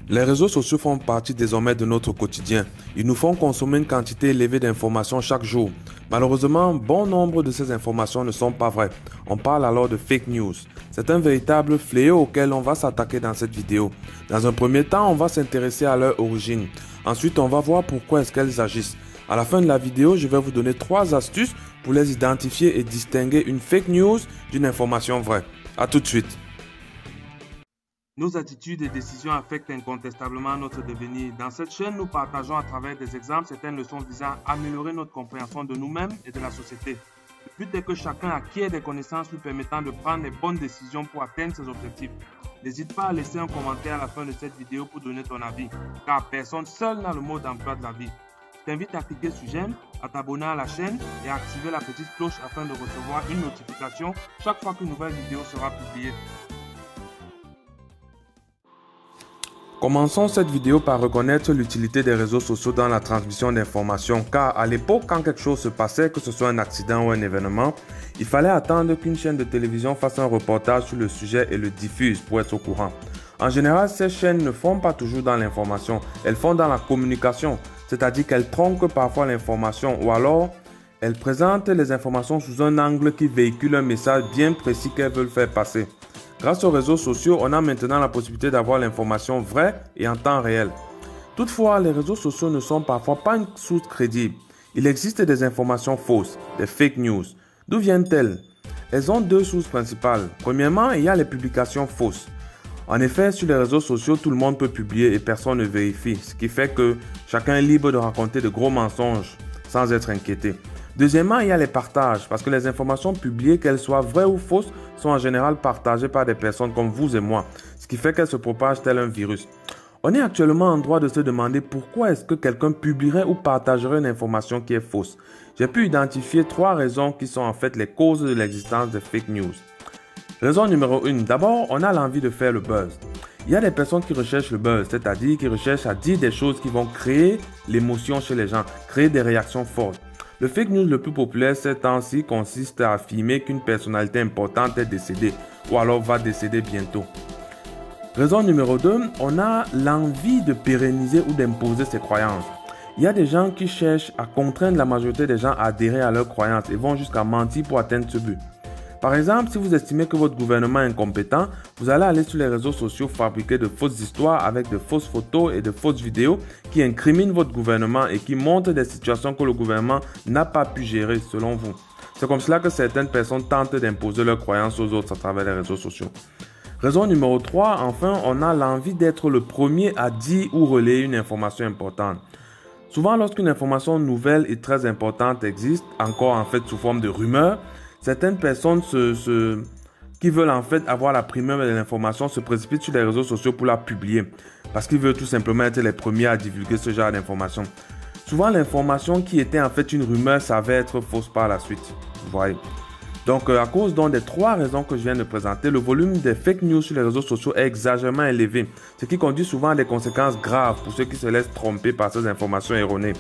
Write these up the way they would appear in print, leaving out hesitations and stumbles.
Les réseaux sociaux font partie désormais de notre quotidien. Ils nous font consommer une quantité élevée d'informations chaque jour. Malheureusement, bon nombre de ces informations ne sont pas vraies. On parle alors de fake news. C'est un véritable fléau auquel on va s'attaquer dans cette vidéo. Dans un premier temps, on va s'intéresser à leur origine. Ensuite, on va voir pourquoi est-ce qu'elles agissent. À la fin de la vidéo, je vais vous donner 3 astuces pour les identifier et distinguer une fake news d'une information vraie. À tout de suite. Nos attitudes et décisions affectent incontestablement notre devenir. Dans cette chaîne, nous partageons à travers des exemples certaines leçons visant à améliorer notre compréhension de nous-mêmes et de la société. Le but est que chacun acquiert des connaissances lui permettant de prendre les bonnes décisions pour atteindre ses objectifs. N'hésite pas à laisser un commentaire à la fin de cette vidéo pour donner ton avis, car personne seul n'a le mot d'emploi de la vie. Je t'invite à cliquer sur j'aime, à t'abonner à la chaîne et à activer la petite cloche afin de recevoir une notification chaque fois qu'une nouvelle vidéo sera publiée. Commençons cette vidéo par reconnaître l'utilité des réseaux sociaux dans la transmission d'informations, car à l'époque, quand quelque chose se passait, que ce soit un accident ou un événement, il fallait attendre qu'une chaîne de télévision fasse un reportage sur le sujet et le diffuse pour être au courant. En général, ces chaînes ne font pas toujours dans l'information, elles font dans la communication, c'est-à-dire qu'elles tronquent parfois l'information ou alors elles présentent les informations sous un angle qui véhicule un message bien précis qu'elles veulent faire passer. Grâce aux réseaux sociaux, on a maintenant la possibilité d'avoir l'information vraie et en temps réel. Toutefois, les réseaux sociaux ne sont parfois pas une source crédible. Il existe des informations fausses, des fake news. D'où viennent-elles? Elles ont 2 sources principales. Premièrement, il y a les publications fausses. En effet, sur les réseaux sociaux, tout le monde peut publier et personne ne vérifie, ce qui fait que chacun est libre de raconter de gros mensonges sans être inquiété. Deuxièmement, il y a les partages, parce que les informations publiées, qu'elles soient vraies ou fausses, sont en général partagées par des personnes comme vous et moi, ce qui fait qu'elles se propagent tel un virus. On est actuellement en droit de se demander pourquoi est-ce que quelqu'un publierait ou partagerait une information qui est fausse. J'ai pu identifier 3 raisons qui sont en fait les causes de l'existence des fake news. Raison numéro 1, d'abord, on a l'envie de faire le buzz. Il y a des personnes qui recherchent le buzz, c'est-à-dire qui recherchent à dire des choses qui vont créer l'émotion chez les gens, créer des réactions fortes. Le fake news le plus populaire ces temps-ci consiste à affirmer qu'une personnalité importante est décédée ou alors va décéder bientôt. Raison numéro 2, on a l'envie de pérenniser ou d'imposer ses croyances. Il y a des gens qui cherchent à contraindre la majorité des gens à adhérer à leurs croyances et vont jusqu'à mentir pour atteindre ce but. Par exemple, si vous estimez que votre gouvernement est incompétent, vous allez aller sur les réseaux sociaux fabriquer de fausses histoires avec de fausses photos et de fausses vidéos qui incriminent votre gouvernement et qui montrent des situations que le gouvernement n'a pas pu gérer selon vous. C'est comme cela que certaines personnes tentent d'imposer leurs croyances aux autres à travers les réseaux sociaux. Raison numéro 3, enfin, on a l'envie d'être le premier à dire ou relayer une information importante. Souvent, lorsqu'une information nouvelle et très importante existe, encore en fait sous forme de rumeur, certaines personnes qui veulent en fait avoir la primeur de l'information se précipitent sur les réseaux sociaux pour la publier parce qu'ils veulent tout simplement être les premiers à divulguer ce genre d'information. Souvent, l'information qui était en fait une rumeur s'avère être fausse par la suite. Vous voyez. Donc, à cause des 3 raisons que je viens de présenter, le volume des fake news sur les réseaux sociaux est exagérément élevé, ce qui conduit souvent à des conséquences graves pour ceux qui se laissent tromper par ces informations erronées.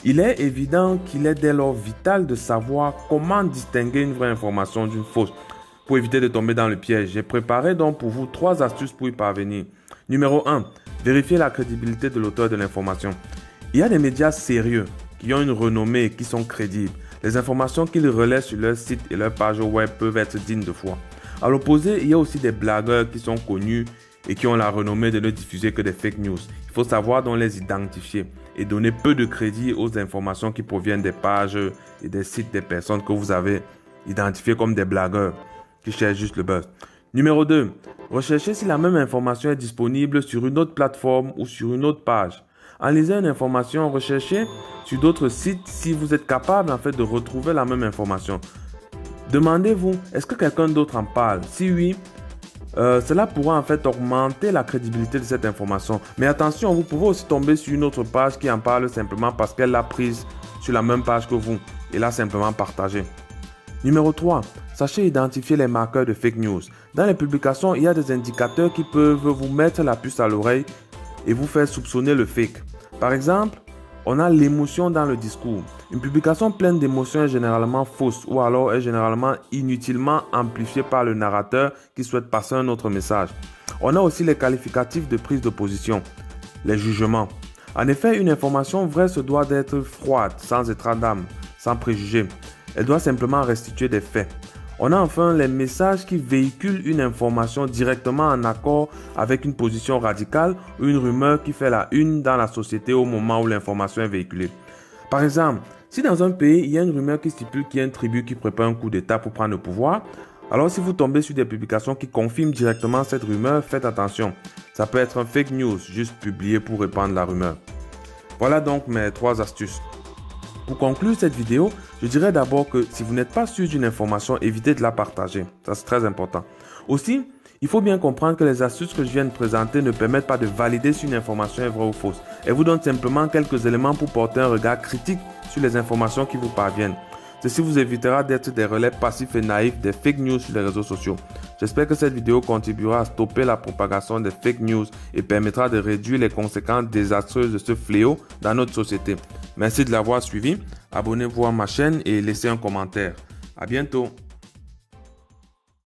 Il est évident qu'il est dès lors vital de savoir comment distinguer une vraie information d'une fausse pour éviter de tomber dans le piège. J'ai préparé donc pour vous 3 astuces pour y parvenir. Numéro 1, vérifier la crédibilité de l'auteur de l'information. Il y a des médias sérieux qui ont une renommée et qui sont crédibles. Les informations qu'ils relaient sur leur site et leur page web peuvent être dignes de foi. À l'opposé, il y a aussi des blagueurs qui sont connus et qui ont la renommée de ne diffuser que des fake news. Il faut savoir donc les identifier et donner peu de crédit aux informations qui proviennent des pages et des sites des personnes que vous avez identifiées comme des blagueurs qui cherchent juste le buzz. Numéro 2, recherchez si la même information est disponible sur une autre plateforme ou sur une autre page. En lisant une information, recherchez sur d'autres sites si vous êtes capable en fait de retrouver la même information. Demandez-vous, est-ce que quelqu'un d'autre en parle? Si oui, cela pourra en fait augmenter la crédibilité de cette information. Mais attention, vous pouvez aussi tomber sur une autre page qui en parle simplement parce qu'elle l'a prise sur la même page que vous et l'a simplement partagée. Numéro 3, sachez identifier les marqueurs de fake news. Dans les publications, il y a des indicateurs qui peuvent vous mettre la puce à l'oreille et vous faire soupçonner le fake. Par exemple, On a l'émotion dans le discours. Une publication pleine d'émotions est généralement fausse ou alors est généralement inutilement amplifiée par le narrateur qui souhaite passer un autre message. On a aussi les qualificatifs de prise de position, les jugements. En effet, une information vraie se doit d'être froide, sans état d'âme, sans préjugés. Elle doit simplement restituer des faits. On a enfin les messages qui véhiculent une information directement en accord avec une position radicale ou une rumeur qui fait la une dans la société au moment où l'information est véhiculée. Par exemple, si dans un pays, il y a une rumeur qui stipule qu'il y a une tribu qui prépare un coup d'État pour prendre le pouvoir, alors si vous tombez sur des publications qui confirment directement cette rumeur, faites attention. Ça peut être un fake news, juste publié pour répandre la rumeur. Voilà donc mes 3 astuces. Pour conclure cette vidéo, je dirais d'abord que si vous n'êtes pas sûr d'une information, évitez de la partager. Ça, c'est très important. Aussi, il faut bien comprendre que les astuces que je viens de présenter ne permettent pas de valider si une information est vraie ou fausse. Elles vous donnent simplement quelques éléments pour porter un regard critique sur les informations qui vous parviennent. Ceci vous évitera d'être des relais passifs et naïfs des fake news sur les réseaux sociaux. J'espère que cette vidéo contribuera à stopper la propagation des fake news et permettra de réduire les conséquences désastreuses de ce fléau dans notre société. Merci de l'avoir suivi. Abonnez-vous à ma chaîne et laissez un commentaire. À bientôt.